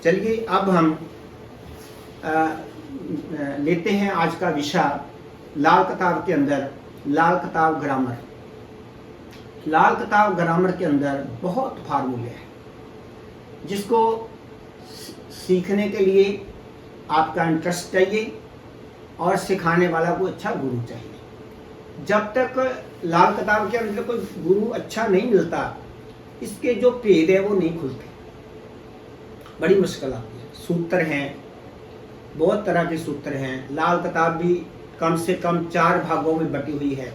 चलिए अब हम लेते हैं आज का विषय लाल किताब के अंदर लाल किताब ग्रामर। लाल किताब ग्रामर के अंदर बहुत फार्मूले हैं जिसको सीखने के लिए आपका इंटरेस्ट चाहिए और सिखाने वाला को अच्छा गुरु चाहिए। जब तक लाल किताब के अंदर कोई गुरु अच्छा नहीं मिलता, इसके जो भेद है वो नहीं खुलते, बड़ी मुश्किल आती है। सूत्र हैं, बहुत तरह के सूत्र हैं। लाल किताब भी कम से कम 4 भागों में बटी हुई है।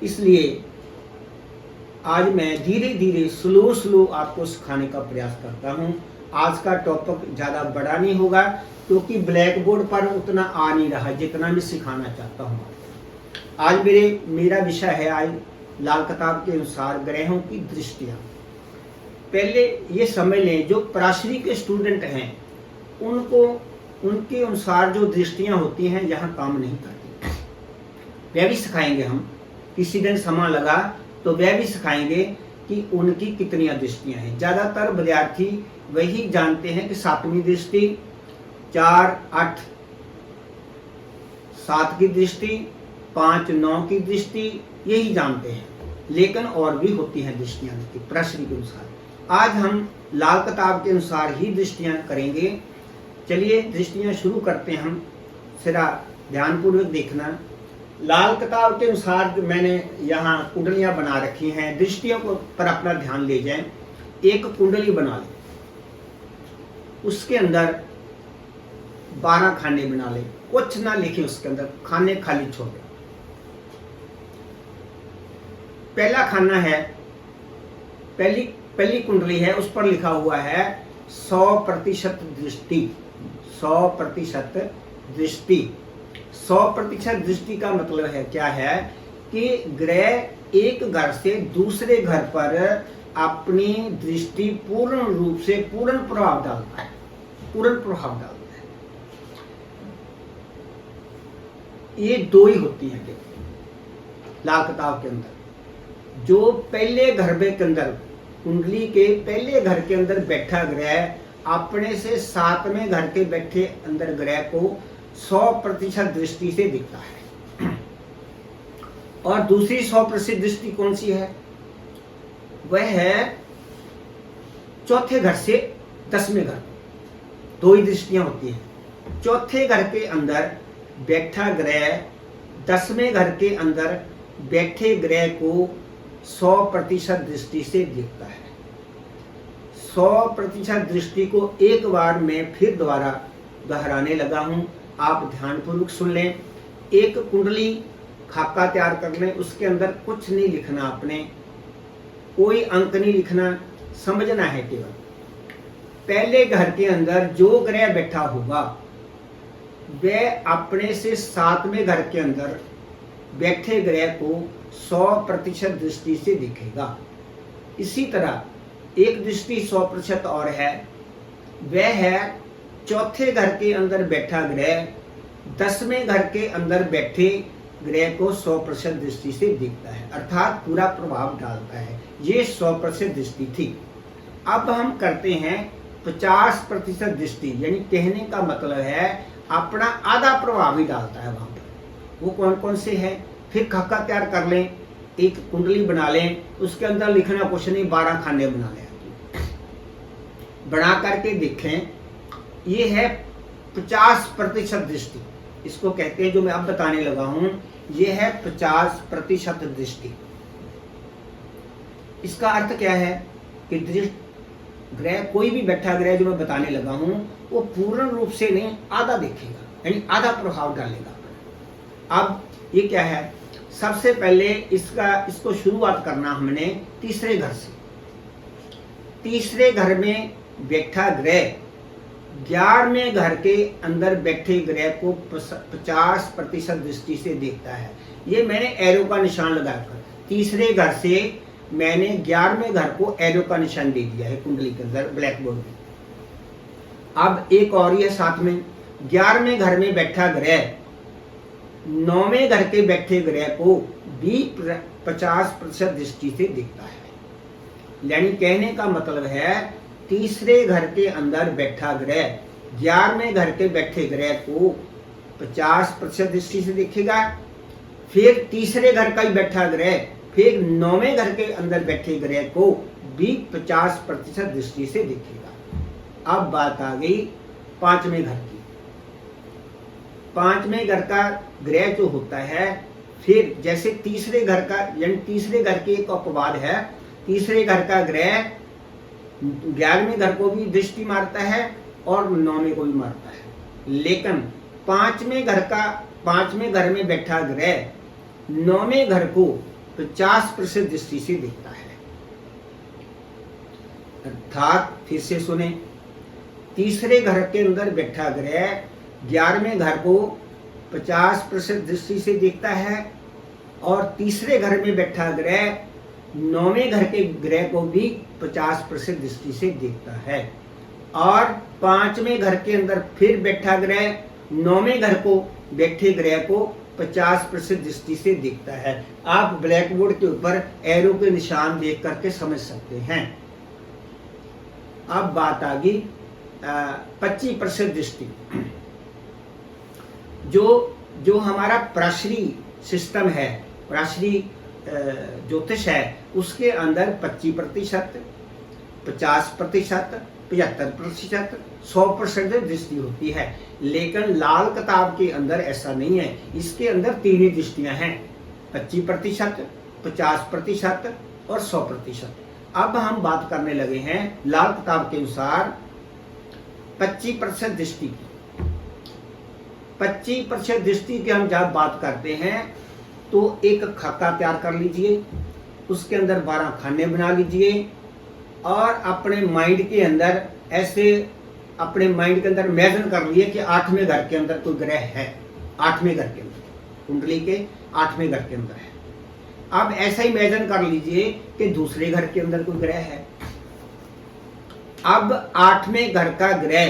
इसलिए आज मैं धीरे धीरे स्लो आपको सिखाने का प्रयास करता हूँ। आज का टॉपिक ज़्यादा बड़ा नहीं होगा क्योंकि ब्लैक बोर्ड पर उतना आ नहीं रहा जितना मैं सिखाना चाहता हूँ। आज मेरा विषय है आज लाल किताब के अनुसार ग्रहों की दृष्टियाँ। पहले ये समझ लें, जो पराशरी के स्टूडेंट हैं उनको उनके अनुसार जो दृष्टियाँ होती हैं यहाँ काम नहीं करती। वह भी सिखाएंगे हम, किसी दिन समय लगा तो वह भी सिखाएंगे कि उनकी कितनी दृष्टियाँ हैं। ज़्यादातर विद्यार्थी वही जानते हैं कि 7वीं दृष्टि, 4, 8, 7 की दृष्टि, 5, 9 की दृष्टि, यही जानते हैं। लेकिन और भी होती हैं दृष्टियाँ पराशरी के अनुसार। आज हम लाल किताब के अनुसार ही दृष्टियाँ करेंगे। चलिए दृष्टियाँ शुरू करते हैं हम। जरा ध्यानपूर्वक देखना। लाल किताब के अनुसार जो मैंने यहाँ कुंडलियाँ बना रखी हैं, दृष्टियों को पर अपना ध्यान ले जाएं। एक कुंडली बना लें, उसके अंदर 12 खाने बना लें। कुछ ना लिखें उसके अंदर, खाने खाली छोड़ दें। पहला खाना है, पहली कुंडली है, उस पर लिखा हुआ है 100% दृष्टि। 100% दृष्टि। 100% दृष्टि का मतलब है क्या है कि ग्रह एक घर से दूसरे घर पर अपनी दृष्टि पूर्ण रूप से पूर्ण प्रभाव डालता है। पूर्ण प्रभाव डालता है। ये 2 ही होती हैं लाल किताब के अंदर। जो पहले घर के अंदर, कुंडली के पहले घर के अंदर बैठा ग्रह अपने से 7वें घर के बैठे अंदर ग्रह को 100% दृष्टि से दिखता है। और दूसरी 100% दृष्टि कौन सी है? वह है चौथे घर से 10वें घर। 2 ही दृष्टियां होती हैं। चौथे घर के अंदर बैठा ग्रह 10वें घर के अंदर बैठे ग्रह को 100% दृष्टि से दिखता है। 100% दृष्टि को एक बार मैं फिर दोबारा दोहराने लगा हूं, आप ध्यानपूर्वक सुन लें। एक कुंडली खाका तैयार कर लें, उसके अंदर कुछ नहीं लिखना, आपने कोई अंक नहीं लिखना, समझना है केवल। पहले घर के अंदर जो ग्रह बैठा होगा वह अपने से 7वें घर के अंदर बैठे ग्रह को 100% दृष्टि से दिखेगा। इसी तरह एक दृष्टि 100% और है, वह है चौथे घर के अंदर बैठा ग्रह 10वें घर के अंदर बैठे ग्रह को 100% दृष्टि से दिखता है, अर्थात पूरा प्रभाव डालता है। ये 100% दृष्टि थी। अब हम करते हैं 50% दृष्टि, यानी कहने का मतलब है अपना आधा प्रभाव ही डालता है वहां पर। वो कौन कौन से है? फिर खाका तैयार कर लें, एक कुंडली बना लें, उसके अंदर लिखना कुछ नहीं, 12 खाने बना लें। बना करके देखें। ये है 50% दृष्टि, इसको कहते हैं, जो मैं अब बताने लगा हूं, ये है 50% दृष्टि। इसका अर्थ क्या है कि ग्रह, कोई भी बैठा ग्रह जो मैं बताने लगा हूं, वो पूर्ण रूप से नहीं, आधा देखेगा, यानी आधा प्रभाव डालेगा। अब ये क्या है? सबसे पहले इसको शुरुआत करना हमने तीसरे घर से। तीसरे घर में बैठा ग्रह 11वें घर के अंदर बैठे ग्रह को 50% दृष्टि से देखता है। ये मैंने एरो का निशान लगाकर तीसरे घर से मैंने 11वें घर को एरो का निशान दे दिया है कुंडली के अंदर ब्लैक बोर्ड में। अब एक और ही है साथ में, 11वें घर में बैठा ग्रह 9वें घर के बैठे ग्रह को भी 50% दृष्टि से दिखता है। यानी कहने का मतलब है तीसरे घर के अंदर बैठा ग्रह 11वें घर के बैठे ग्रह को 50% दृष्टि से देखेगा। फिर तीसरे घर का ही बैठा ग्रह फिर 9वें घर के अंदर बैठे ग्रह को भी 50% दृष्टि से देखेगा। अब बात आ गई 5वें घर की। 5वें घर का ग्रह जो होता है, फिर जैसे तीसरे घर का, यानी तीसरे घर की एक अपवाद है, तीसरे घर का ग्रह 11वें घर को भी दृष्टि मारता है और 9वें को भी मारता है, लेकिन 5वें घर में बैठा ग्रह 9वें घर को 50% दृष्टि से देखता है। अर्थात फिर से सुने, तीसरे घर के अंदर बैठा ग्रह 11वें घर को 50% दृष्टि से देखता है और तीसरे घर में बैठा ग्रह 9वें घर के ग्रह को भी 50% दृष्टि से देखता है। और 5वें घर के अंदर फिर बैठा ग्रह 9वें घर को बैठे ग्रह को 50% दृष्टि से देखता है। आप ब्लैक बोर्ड के ऊपर एरो के निशान देख करके समझ सकते हैं। अब बात आ गई 25% दृष्टि। जो हमारा पराशरी सिस्टम है, पराशरी ज्योतिष है, उसके अंदर 25%, 50%, 75%, 100% दृष्टि होती है। लेकिन लाल किताब के अंदर ऐसा नहीं है। इसके अंदर 3 ही दृष्टियां हैं, 25%, 50% और 100%। अब हम बात करने लगे हैं लाल किताब के अनुसार 25% दृष्टि की। 25% दृष्टि की हम जब बात करते हैं तो एक खाका तैयार कर लीजिए, उसके अंदर 12 खाने बना लीजिए और अपने माइंड के अंदर ऐसे अपने माइंड के अंदर इमेजिन कर लिए कि 8वें घर के अंदर कोई ग्रह है। 8वें घर के अंदर, कुंडली के 8वें घर के अंदर है। अब ऐसा ही इमेजिन कर लीजिए कि दूसरे घर के अंदर कोई ग्रह है। अब 8वें घर का ग्रह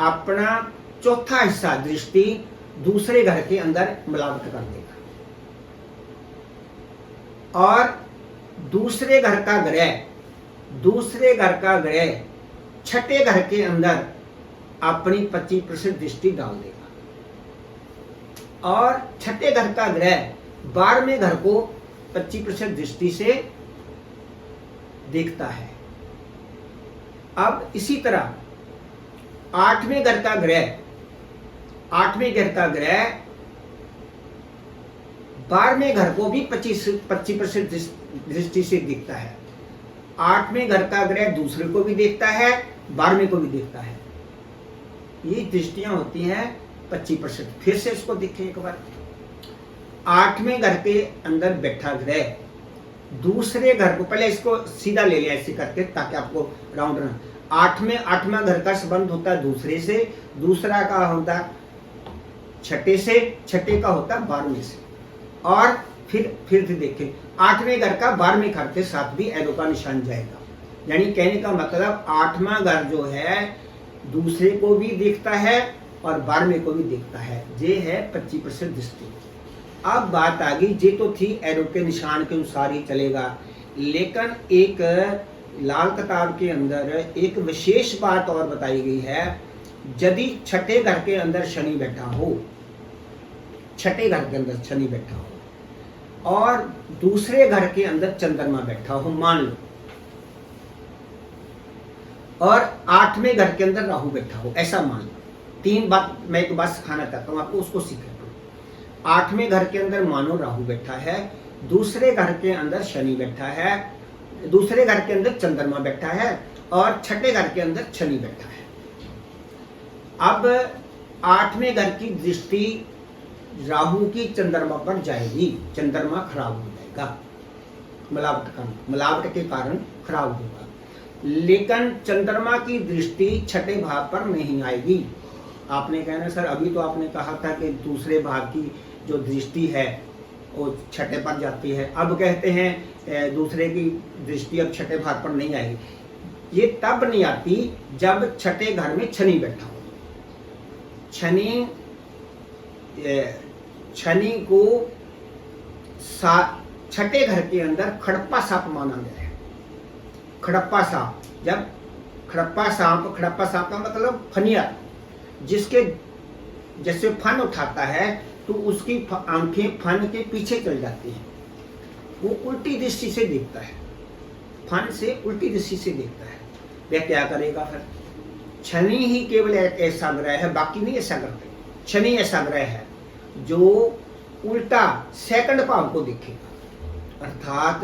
अपना चौथा हिस्सा दृष्टि दूसरे घर के अंदर मिलावट कर देगा और दूसरे घर का ग्रह छठे घर के अंदर अपनी 25% दृष्टि डाल देगा और छठे घर का ग्रह 12वें घर को 25% दृष्टि से देखता है। अब इसी तरह 8वें घर का ग्रह 12वें घर को भी 25% दृष्टि से देखता है। 8वें घर का ग्रह दूसरे को भी देखता है, 12वें को भी देखता है। ये दृष्टियां होती हैं 25%। फिर से इसको देखें एक बार। 8वें घर के अंदर बैठा ग्रह दूसरे घर को, पहले इसको सीधा ले लिया ऐसे करके ताकि आपको राउंड रहे। 8वां घर का संबंध होता है दूसरे से, दूसरा का होता छठे से, छठे का होता 12वें से। और फिर देखें 8वें घर का 12वें घर के साथ भी एरो का निशान जाएगा। यानी कहने का मतलब 8वां घर जो है दूसरे को भी देखता है और 12वें को भी देखता है। ये है 25% दृष्टि। अब बात आ गई, ये तो थी एरो के निशान के अनुसार ही चलेगा, लेकिन एक लाल किताब के अंदर एक विशेष बात और बताई गई है। यदि छठे घर के अंदर शनि बैठा हो, छठे घर के अंदर शनि बैठा हो और दूसरे घर के अंदर चंद्रमा बैठा हो मान लो, और 8वें घर के अंदर राहु बैठा हो, ऐसा मान लो। 3 बात मैं एक बात सिखाना चाहता हूं आपको, उसको सीखें। 8वें घर के अंदर मानो राहु बैठा है, दूसरे घर के अंदर शनि बैठा है, दूसरे घर के अंदर चंद्रमा बैठा है और छठे घर के अंदर शनि बैठा है। अब 8वें घर की दृष्टि राहु की चंद्रमा पर जाएगी, चंद्रमा खराब हो जाएगा, मिलावट के कारण खराब होगा। लेकिन चंद्रमा की दृष्टि छठे भाव पर नहीं आएगी। आपने कहना सर अभी तो आपने कहा था कि दूसरे भाव की जो दृष्टि है वो छठे पर जाती है, अब कहते हैं दूसरे की दृष्टि अब छठे भाव पर नहीं आएगी। ये तब नहीं आती जब छठे घर में शनि बैठा हो। शनि को छठे घर के अंदर खड़प्पा सांप माना गया है। खड़प्पा सांप जब खड़प्पा सांप का मतलब फनिया, जिसके जैसे फन उठाता है तो उसकी आंखें फन के पीछे चल जाती हैं, वो उल्टी दृष्टि से देखता है, फन से उल्टी दृष्टि से देखता है। वह क्या करेगा फिर? शनि ही केवल ऐसा ग्रह है, बाकी नहीं ऐसा करते। शनि ऐसा ग्रह है जो उल्टा सेकंड भाव को देखेगा, अर्थात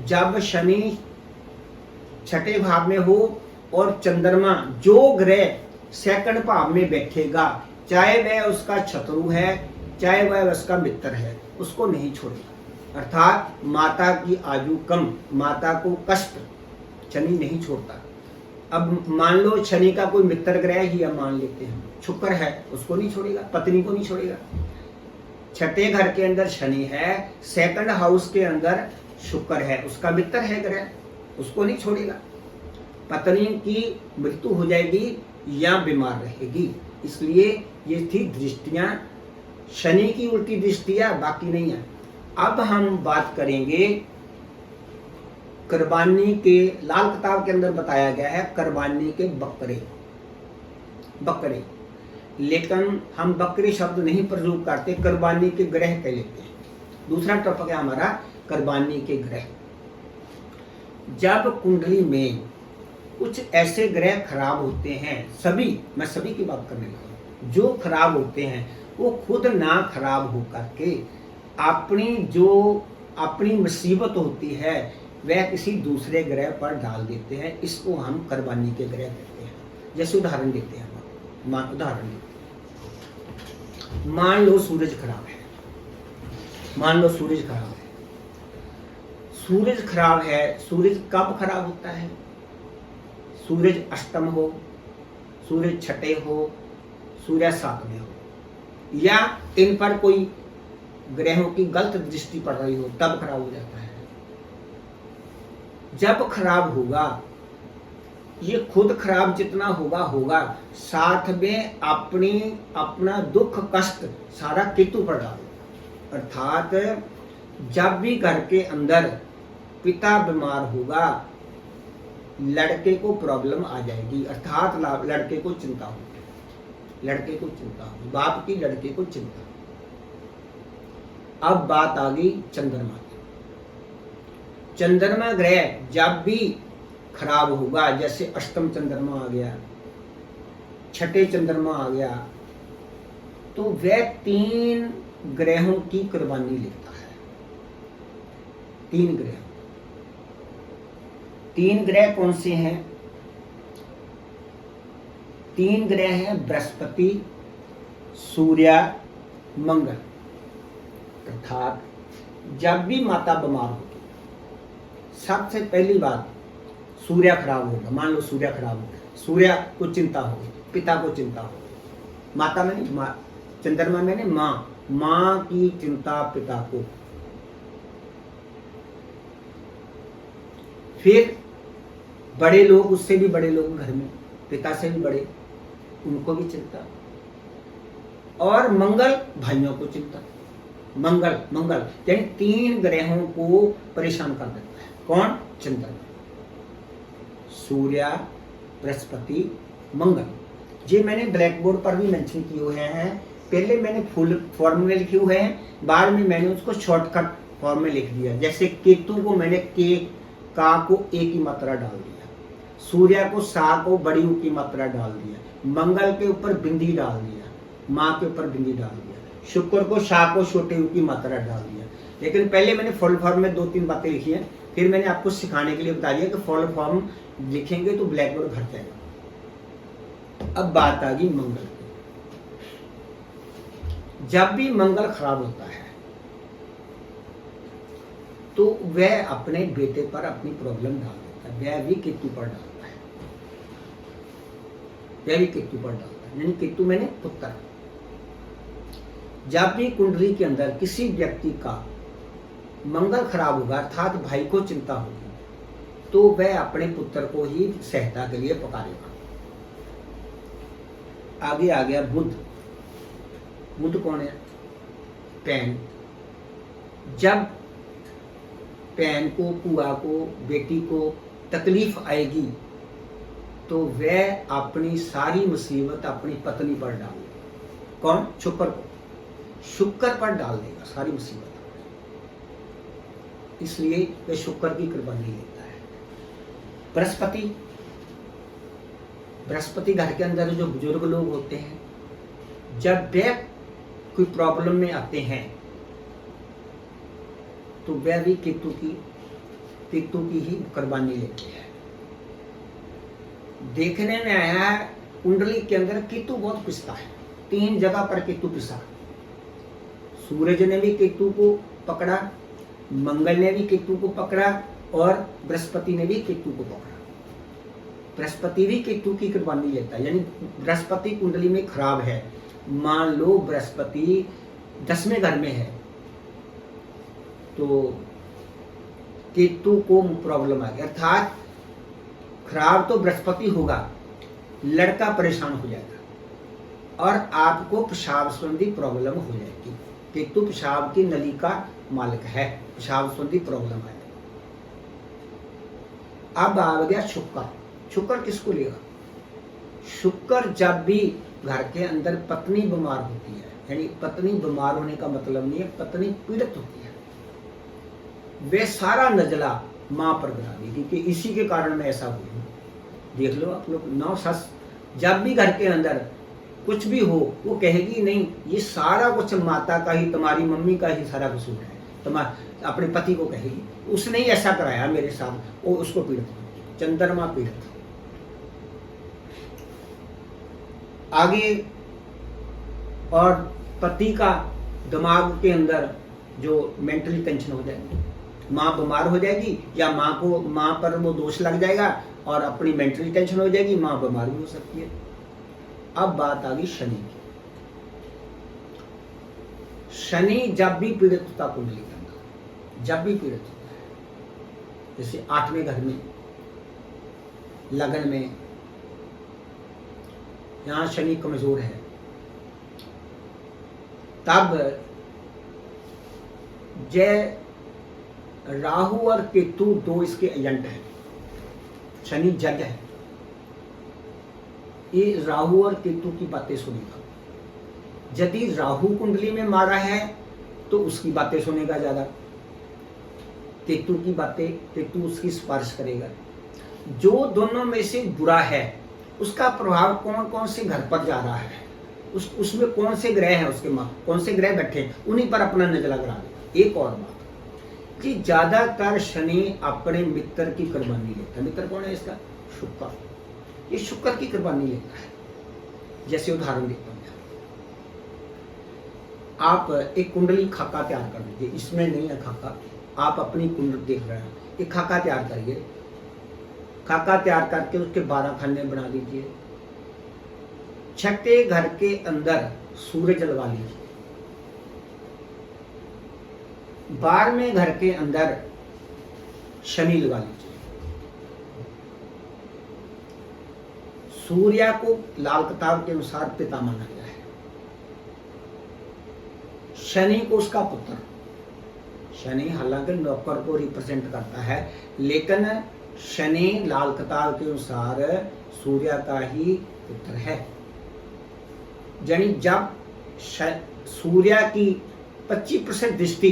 जब शनि छठे भाव में हो और चंद्रमा जो ग्रह सेकंड भाव में बैठेगा, चाहे वह उसका शत्रु है चाहे वह उसका मित्र है, उसको नहीं छोड़ेगा। अर्थात माता की आयु कम, माता को कष्ट शनि नहीं छोड़ता। अब मान लो शनि का कोई मित्र ग्रह ही हम मान लेते हैं, शुक्र है, उसको नहीं छोड़ेगा, पत्नी को नहीं छोड़ेगा। छठे घर के अंदर शनि है, सेकंड हाउस के अंदर शुक्र है, उसका मित्र है ग्रह, उसको नहीं छोड़ेगा। पत्नी की मृत्यु हो जाएगी या बीमार रहेगी। इसलिए ये थी दृष्टियां, शनि की उल्टी दृष्टियां, बाकी नहीं है। अब हम बात करेंगे कुर्बानी के, लाल किताब के अंदर बताया गया है कुर्बानी के बकरे, लेकिन हम बकरे शब्द नहीं प्रयोग करते, कुर्बानी के ग्रह कह लेते हैं। दूसरा टॉपिक है हमारा कुर्बानी के ग्रह। जब कुंडली में कुछ ऐसे ग्रह खराब होते हैं, सभी, मैं सभी की बात करने लगा, जो खराब होते हैं वो खुद ना खराब हो करके अपनी मुसीबत होती है वह किसी दूसरे ग्रह पर डाल देते हैं। इसको हम कुर्बानी के ग्रह कहते हैं। जैसे उदाहरण देते हैं, उदाहरण देते हैं, मान लो सूरज खराब है, सूरज खराब है। सूरज कब खराब होता है? सूरज अष्टम हो, सूरज छठे हो, सूर्य सातवें हो, या इन पर कोई ग्रहों की गलत दृष्टि पड़ रही हो, तब खराब हो जाता है। जब खराब होगा, ये खुद खराब जितना होगा, साथ में अपना दुख कष्ट सारा केतु पर डालो। अर्थात जब भी घर के अंदर पिता बीमार होगा, लड़के को प्रॉब्लम आ जाएगी, अर्थात लड़के को चिंता होगी, बाप की लड़के को चिंता। अब बात आ गई चंद्रमा की। चंद्रमा ग्रह जब भी खराब होगा, जैसे अष्टम चंद्रमा आ गया, छठे चंद्रमा आ गया, तो वह 3 ग्रहों की कुर्बानी लेता है। 3 ग्रह कौन से हैं? 3 ग्रह हैं बृहस्पति, सूर्य, मंगल। अर्थात जब भी माता बीमार होगी, सबसे पहली बात सूर्य खराब होगा। मान लो सूर्य खराब हो गया, सूर्य को चिंता होगी, पिता को चिंता होगी, माता में नहीं, चंद्रमा में नहीं, माँ की चिंता पिता को। फिर बड़े लोग, उससे भी बड़े लोग घर में, पिता से भी बड़े, उनको भी चिंता। और मंगल, भाइयों को चिंता। मंगल यानी 3 ग्रहों को परेशान कर देता है। कौन? चंद्रमा, सूर्य, बृहस्पति, मंगल। ये मैंने ब्लैक बोर्ड पर भी मेंशन किए हुए हैं। पहले मैंने फुल फॉर्म में लिखे हुए हैं, बाद में मैंने उसको शॉर्टकट फॉर्म में लिख दिया। जैसे केतु को मैंने का को ए की मात्रा डाल दिया, सूर्य को सा को बड़ी ऊ की मात्रा डाल दिया, मंगल के ऊपर बिंदी डाल दिया, माँ के ऊपर बिंदी डाल दिया, शुक्र को शाह को छोटे ऊ की मात्रा डाल दिया। लेकिन पहले मैंने फुल फॉर्म में 2-3 बातें लिखी हैं, फिर मैंने आपको सिखाने के लिए बता दिया कि फुल फॉर्म लिखेंगे तो ब्लैक बोर्ड भर जाएगा। अब बात आ गई मंगल की। जब भी मंगल खराब होता है तो वह अपने बेटे पर अपनी प्रॉब्लम डाल देता है, वह भी केतु पर डालता है, यानी केतु मैंने पुत्र। जब भी कुंडली के अंदर किसी व्यक्ति का मंगल खराब होगा, अर्थात भाई को चिंता होगी, तो वह अपने पुत्र को ही सहायता के लिए पुकारेगा। आगे आ गया बुध। बुध कौन है? पैन। जब पैन को, बुआ को, बेटी को तकलीफ आएगी तो वह अपनी सारी मुसीबत अपनी पत्नी पर डाल देगा। कौन? शुक्र को, शुक्र पर डाल देगा सारी मुसीबत। इसलिए वह शुक्र की कुर्बानी लेता है। बृहस्पति, बृहस्पति घर के अंदर जो बुजुर्ग लोग होते हैं, जब वे कोई प्रॉब्लम में आते हैं तो वह भी केतु की ही कुर्बानी लेते हैं। देखने में आया है कुंडली के अंदर केतु बहुत पिसता है, 3 जगह पर केतु पिसा। सूरज ने भी केतु को पकड़ा, मंगल ने भी केतु को पकड़ा और बृहस्पति ने भी केतु को पकड़ा। बृहस्पति भी केतु की कुर्बानी लेता है, यानी बृहस्पति कुंडली में खराब है। मान लो बृहस्पति 10वें घर में है तो केतु को प्रॉब्लम आ गई, अर्थात खराब तो बृहस्पति होगा, लड़का परेशान हो जाएगा और आपको पेशाब संबंधी प्रॉब्लम हो जाएगी। केतु पेशाब की नली का मालिक है, पेशाब संबंधी प्रॉब्लम है। अब आ गया शुक्र। शुक्र किसको लेगा? शुक्र जब भी घर के अंदर पत्नी बीमार होती है, यानी पत्नी बीमार होने का मतलब नहीं है, पत्नी पीड़ित होती है, वे सारा नजला मां पर गिरा देगी कि इसी के कारण मैं ऐसा हुई हूं। देख लो आप लोग, 9 सस जब भी घर के अंदर कुछ भी हो वो कहेगी नहीं ये सारा कुछ माता का ही, तुम्हारी मम्मी का ही सारा कसूर है, तुम्हारे अपने पति को कहेगी उसने ही ऐसा कराया मेरे साथ, वो उसको पीड़ित। चंद्रमा पीड़ित। आगे और पति का दिमाग के अंदर जो मेंटली टेंशन हो जाएगी, माँ बीमार हो जाएगी या माँ पर वो दोष लग जाएगा और अपनी मेंटली टेंशन हो जाएगी, माँ बीमार भी हो सकती है। अब बात आ गई शनि की। शनि जब भी पीड़ित होता कुंडली के अंदर, जब भी पीड़ित होता है, जैसे 8वें घर में, लगन में, यहां शनि कमजोर है, तब जय राहु और केतु 2 इसके एजेंट हैं। शनि जज है, ये राहु और केतु की बातें सुनेगा। यदि राहु कुंडली में मारा है तो उसकी बातें सुनेगा ज्यादा, केतु की बातें, केतु उसकी सिफारिश करेगा। जो दोनों में से बुरा है उसका प्रभाव कौन कौन से घर पर जा रहा है, उसमें कौन से ग्रह हैं, उसके माँ कौन से ग्रह बैठे हैं, उन्हीं पर अपना नजला गिरा देगा। एक और बात कि ज्यादातर शनि अपने मित्र की कुर्बानी लेता है। मित्र कौन है इसका? शुक्र। ये शुक्र की कुर्बानी लेता है। जैसे उदाहरण देता हूं, आप एक कुंडली खाका तैयार कर लीजिए, इसमें नहीं है खाका, आप अपनी कुंडली देख रहे हैं, एक खाका तैयार करिए। खाका तैयार करके उसके 12 खाने बना दीजिए। 6ठे घर के अंदर सूरज लगा लीजिए। 12वें घर के अंदर शनि लगा लीजिए। सूर्य को लाल किताब के अनुसार पिता माना गया है, शनि को उसका पुत्र। शनि हालांकि नौकर को रिप्रेजेंट करता है, लेकिन शनि लाल किताब के अनुसार सूर्य का ही पुत्र है। यानी जब सूर्य की 25% दृष्टि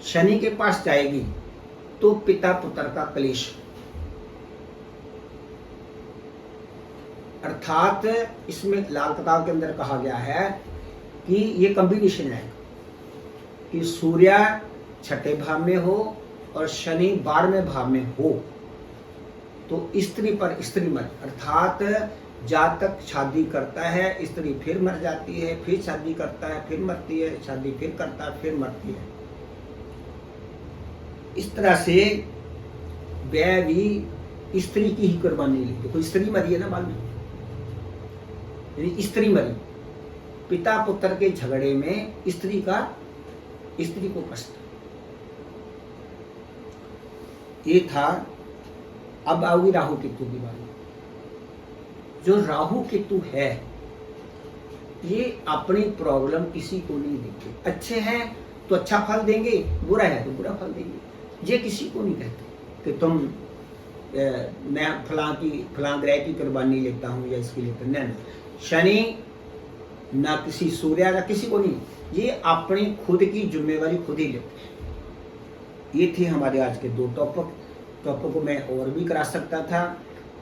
शनि के पास जाएगी तो पिता पुत्र का क्लेश, अर्थात इसमें लाल किताब के अंदर कहा गया है कि ये कॉम्बिनेशन है कि सूर्य 6ठे भाव में हो और शनि 12वें भाव में हो तो स्त्री पर स्त्री मर, अर्थात जातक शादी करता है, स्त्री फिर मर जाती है, फिर शादी करता है, फिर मरती है, शादी फिर करता है, फिर मरती है। इस तरह से वह भी स्त्री की ही कुर्बानी ली। देखो स्त्री मरी है ना बाद में, यानी स्त्री मरी, पिता पुत्र के झगड़े में स्त्री को कष्ट। ये था। अब आओगी राहु केतु की बात। जो राहु केतु है ये अपनी प्रॉब्लम किसी को नहीं देंगे। अच्छे हैं तो अच्छा फल देंगे, बुरा है तो बुरा फल देंगे। ये किसी को नहीं कहते कि तुम मैं फलां ग्रह की कुर्बानी लेता हूँ या इसकी लेता हूँ, नहीं। शनि ना किसी सूर्य ना किसी को नहीं, ये अपनी खुद की जिम्मेवारी खुद ही लेते हैं। ये थे हमारे आज के 2 टॉपिक को मैं और भी करा सकता था।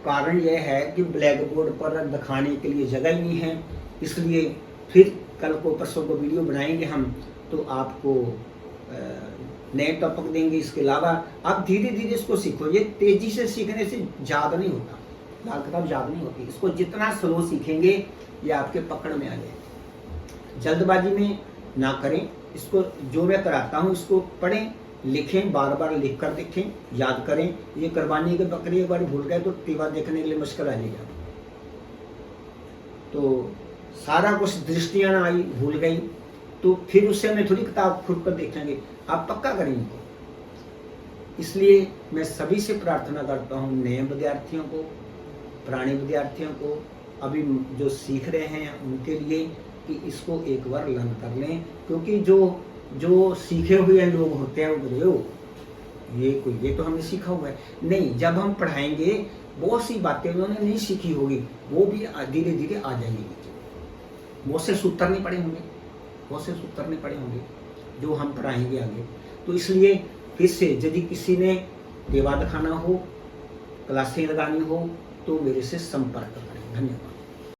कारण यह है कि ब्लैक बोर्ड पर दिखाने के लिए जगह ही नहीं है, इसलिए फिर कल को परसों को वीडियो बनाएंगे हम, तो आपको नए टॉपिक देंगे। इसके अलावा आप धीरे धीरे इसको सीखो। ये तेजी से सीखने से याद नहीं होता, लाल किताब याद नहीं होती। इसको जितना स्लो सीखेंगे ये आपके पकड़ में आ जाए। जल्दबाजी में ना करें। इसको जो मैं कराता हूँ इसको पढ़ें, लिखें, बार बार लिख कर देखें, याद करें। ये कुर्बानी के बकरी एक बार भूल गए तो टीवा देखने के लिए मुश्किल आ जाएगा। तो सारा कुछ दृष्टियां ना आई, भूल गई, तो फिर उससे मैं थोड़ी किताब खुद पर देखेंगे, आप पक्का करें इनको। इसलिए मैं सभी से प्रार्थना करता हूँ, नए विद्यार्थियों को, पुराने विद्यार्थियों को, अभी जो सीख रहे हैं उनके लिए, कि इसको एक बार लर्न कर लें। क्योंकि जो सीखे हुए लोग होते हैं वो ये तो हमने सीखा हुआ है, नहीं। जब हम पढ़ाएंगे बहुत सी बातें उन्होंने नहीं सीखी होगी, वो भी धीरे धीरे आ जाएंगी। बहुत से सूत्र नहीं पढ़े होंगे जो हम पढ़ाएंगे आगे। तो इसलिए फिर से यदि किसी ने देवा दिखाना हो, क्लासें लगानी हो, तो मेरे से संपर्क करें। धन्यवाद।